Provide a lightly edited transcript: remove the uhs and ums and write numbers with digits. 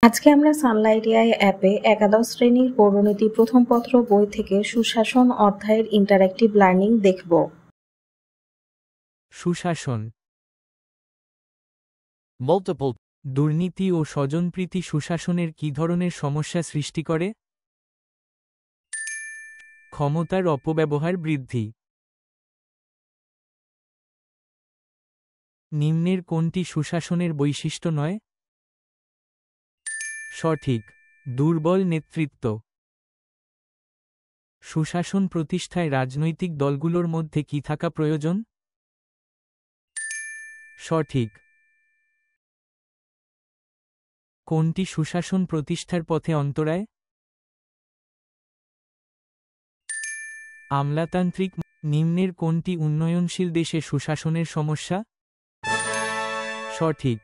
আজকে আমরা Sunlight AI অ্যাপে একাদশ শ্রেণীর পৌরনীতি প্রথম পত্র বই থেকে সুশাসন অধ্যায়ের ইন্টারঅ্যাক্টিভ লার্নিং দেখব। সুশাসন, multiple, দুর্নীতি ও স্বজনপ্রীতি সুশাসনের কী ধরনের সমস্যা সৃষ্টি করে? ক্ষমতার অপব্যবহার বৃদ্ধি। নিম্নের কোনটি সুশাসনের বৈশিষ্ট্য নয়? সঠিক, দুর্বল নেতৃত্ব। সুশাসন প্রতিষ্ঠায় রাজনৈতিক দলগুলোর মধ্যে কি থাকা প্রয়োজন? সঠিক। কোনটি সুশাসন প্রতিষ্ঠার পথে অন্তরায়? আমলাতান্ত্রিক। নিম্নের কোনটি উন্নয়নশীল দেশে সুশাসনের সমস্যা? সঠিক।